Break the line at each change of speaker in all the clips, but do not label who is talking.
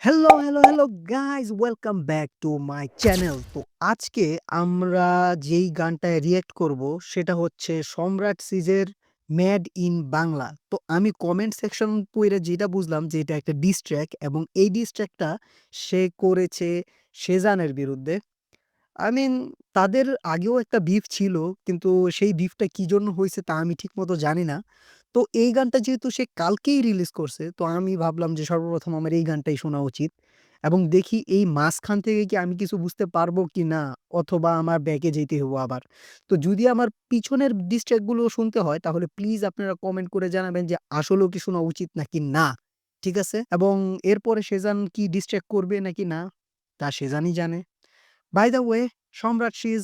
Hello guys welcome back to my channel. তো আজকে আমরা যেই গানটায় রিঅ্যাক্ট করব সেটা হচ্ছে সম্রাট সিজের 'ম্যাড ইন বাংলা'। তো আমি কমেন্ট সেকশন পইড়া যেটা বুঝলাম যে এটা একটা ডিস ট্র্যাক এবং এই ডিস ট্র্যাকটা সে করেছে সেজানের বিরুদ্ধে। আই মিন তাদের আগেও একটা বিফ ছিল কিন্তু সেই বিফটা কি জন্য হইছে তা আমি ঠিকমতো জানি না। তো এই গানটা যেহেতু সে কালকেই রিলিজ করছে তো আমি ভাবলাম যে সর্বপ্রথম আমার এই গানটাই শোনা উচিত এবং দেখি এই মাঝখান থেকে কি আমি কিছু বুঝতে পারবো কিনা অথবা আমার ব্যাকে যেতে হবো আবার। তো যদি আমার পিছনের ডিস ট্র্যাক গুলো শুনতে হয় তাহলে প্লিজ আপনারা কমেন্ট করে জানাবেন যে আসলেও কি শোনা উচিত নাকি না। ঠিক আছে? এবং এরপরে সেজান কি ডিস ট্র্যাক করবে নাকি না তা সেজানই জানে। By the way, Shomrat Shiz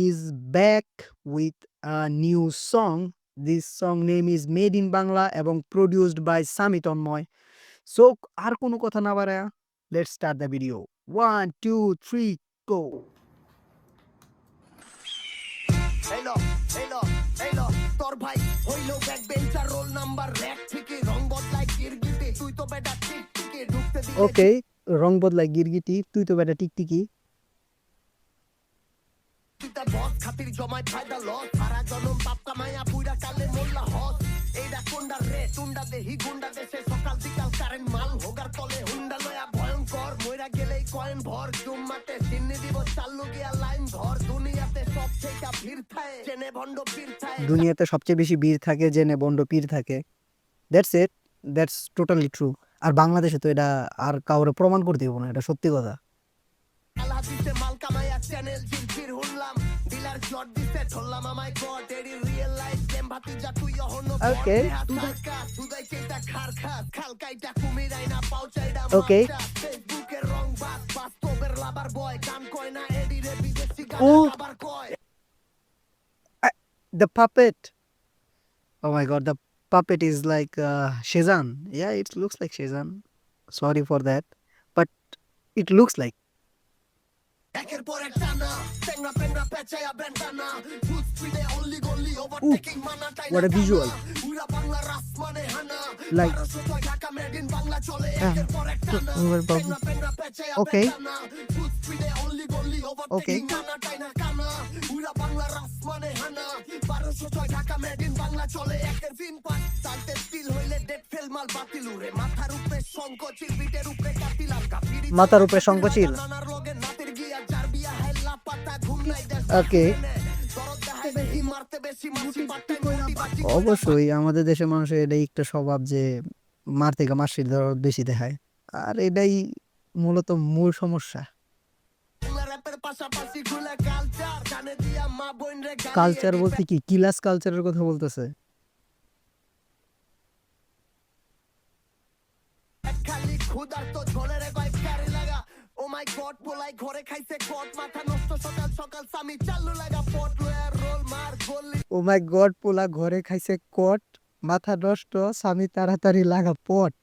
is back with a new song. This song name is Made in Bangla এবং produced by Sami Tanmoy. So আর কোনো কথা না বাড়ায়া let's start the video. 1, 2, 3, go.
এলো এলো এলো তোর ভাই হইলো back bencher roll number rack থেকে রং বদলাই গিরগিটি তুই তো বেটা টিকটিকি ঢুকতে দিলে
Okay, রং বদলায় গিরগিটি তুই তো বেটা টিকটিকি।
তুইতে বস খাতির জমায় ফায়দা লস সারা জনম বাপ কামাইয়া পুইরা কালে মোল্লা হস এইটা কোন্ডা রে টুন্ডা দেহি গুন্ডা দেশে সকাল বিকাল কারেন্ট মাল হোগার তলে হুন্ডা লয়া ভয়ঙ্কর মইরা গেলেই কয়েন ভর জুম্মাতে সিন্নি দিব চালু গিয়া লাইন ধর দুনিয়াতে সব থেকে ভিড় থাকে জেনে ভণ্ড পীর থাকে
দুনিয়াতে সবচেয়ে বেশি বীর থাকে জেনে বন্ড পীর থাকে। That's it, that's totally true. আর বাংলাদেশে তো এটা আর কাউরে প্রমাণ করতে হইব না, এটা সত্যি কথা।
আল্লাহ দিতে মাল কামাইয়া চ্যানেল জিলফির হুনলাম ডিলার জট দিতে ধরলাম আমায় গড এডি রিয়েল লাইফ গেম ভাতিজা তুই হন
Okay,
তুদাইকা তুদাই চেতা খার খাস খালকাইটা কুমিরাই না পাউচাইডা
okay.
মাছটা ফেসবুকের রং বাস বাস্তবের লাভার বয় গান কয় না এডি রে বিদেশি গান
Oh,
আবার কয়
the puppet. Oh my god, the puppet is like Shezan. Yeah, it looks like Shezan. Sorry for that. But it looks like.
একের পর এক টানা টেংরা পেংরা পেঁচায়া বেন্টানা ফুল স্পিডে অনলি গলি
Ooh,
ওভারটেকিং মানা টাইনা
what a visual.
উড়া বাংলা রাস মানে হানা
Like,
1200 Dhaka made in Bangla চলে
uh,
একের পর এক টানা টেংরা পেংরা পেঁচায়া
okay,
বেন্টানা ফুল স্পিডে অনলি গলি
okay.
ওভারটেকিং মানা টাইনা কানা উড়া বাংলা রাস মানে হানা 1200 ঢাকা মেড ইন বাংলা চলে একের ফিন পাট চালতে স্টিল হইলে ডেট ফেল মাল বাতিল উড়ে মাথার উপরে সংকোচিল বিটের উপরে কাটিলাম কাপিরি
মাথার উপরে সংকোচিল।
নানার লগে নাতের গিয়া যার বিয়া হেল্লা পাতা ঘুম নাই দেশ
Okay.
দরদ দেখাই বেশি মারতে বেশি মাছি পাটাই মুটি বাটি
অবশ্যই আমাদের দেশের মানুষের এটাই একটা স্বভাব যে মার থেকে মাসির দরদ বেশি দেখায়। আর এটাই মূলত মূল সমস্যা।
র্যাপের পাশাপাশি খুলে কালচার গানে দিয়া মা বোন রে গালি
কালচার বলতে কি কিলাস কালচারের কথা বলতেছে?
খালি খুদার তো ঝোলে রে কয় ক্যারি লাগা ও মাই গড পোলাই ঘরে খাইছে কট মাথা নষ্ট সকাল সকাল সামি চালু লাগা পট লয়ার রোল মার গলি
ও মাই গড পোলা ঘরে খাইছে কট মাথা নষ্ট স্বামী তাড়াতাড়ি লাগা পট।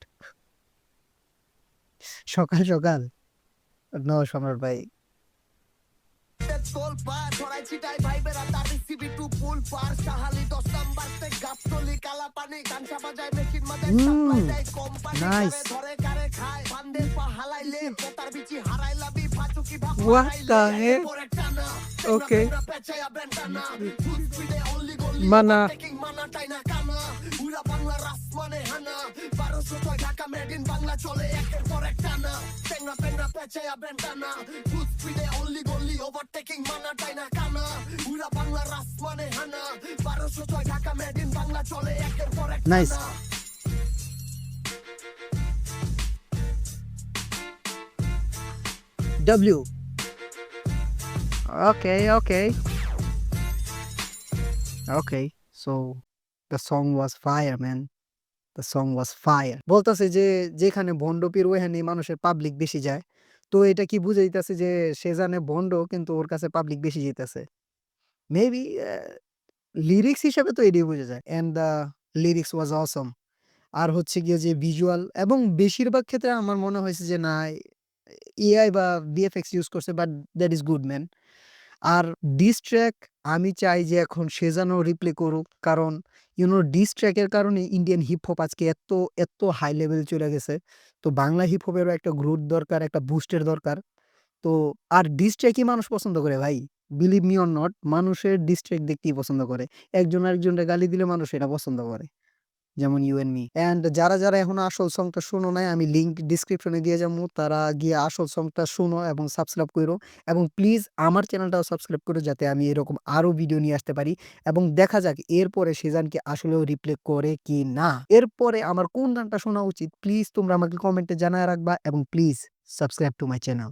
সকাল সকাল নো সম্রাট ভাই।
তোল পার ছড়াই ছিটাই ভাইবেরা তার রিসিভি টু পুল পার সাহালি 10 নাম্বারতে গাপতলি কালা পানি গানসা বাজায় মেশিন মাজায় সাপ্লাই দেয় কোম্পানি
নাইস।
ধরে কারে খায় বান্দের পা হালাইলে পোতার বিচি হারাই লাবি ফাচুকি ভাব
What the heck?
পরে টানা
Okay.
পেছায়া বেন্টানা ফুল স্পিডে অনলি গলি
মানা।
টেকিং মানা টাইনা কানা উড়া বাংলা রাস মানে হানা 1206 ঢাকা মেড ইন বাংলা চলে একের পর এক টানা টেংরা পেংরা পেছায়া বেন্টানা ফুল স্পিডে অনলি গলি ওভারটেকিং মানা টাইনা কানা উড়া বাংলা রাস মানে হানা 1206 ঢাকা মেড ইন বাংলা চলে একের পর এক
Nice.
টানা
W. Okay. So the song was fire, man. The song was fire. বলতাছে যে যেখানে ভন্ড পীর ওইখানে মানুষের পাবলিক বেশি যায়। তো এটা কি বুঝাইতাছে যে সে জানে ভন্ড কিন্তু ওর কাছে পাবলিক বেশি যাইতাছে। মেবি লিরিক্স হিসেবে তো এটাই বোঝা যায়। অ্যান্ড দ্য লিরিক্স ওয়াজ অসম। আর হচ্ছে গিয়ে যে ভিজুয়াল এবং বেশিরভাগ ক্ষেত্রে আমার মনে হয়েছে যে না এআই বা ভিএফএক্স ইউজ করছে but that is good man. আর ডিস ট্র্যাক আমি চাই যে এখন সে যেন রিপ্লে করুক। কারণ ডিস ট্র্যাক এর কারণে ইন্ডিয়ান হিপ হপ আজকে এত হাই লেভেল চলে গেছে। তো বাংলা হিপ হপেরও একটা গ্রোথ দরকার, একটা বুস্টের দরকার। তো আর ডিস ট্র্যাকই মানুষ পছন্দ করে ভাই। বিলিভ মি অর নট, মানুষের ডিস ট্র্যাক দেখতেই পছন্দ করে। একজন আরেকজনরে গালি দিলে মানুষ এটা পছন্দ করে। যেমন ইউ অ্যান্ড মি। অ্যান্ড যারা এখনো আসল সংটা শোনো নাই আমি লিঙ্ক ডিসক্রিপশনে দিয়ে যাবো। তারা গিয়ে আসল সংটা শোনো এবং সাবস্ক্রাইব কইরো। এবং প্লিজ আমার চ্যানেলটাও সাবস্ক্রাইব করো যাতে আমি এরকম আরো ভিডিও নিয়ে আসতে পারি। এবং দেখা যাক এরপরে সেজান কি আসলেও রিপ্লে করে কি না। এরপরে আমার কোন গানটা শোনা উচিত প্লিজ তোমরা আমাকে কমেন্টে জানায় রাখবা এবং please subscribe to my channel.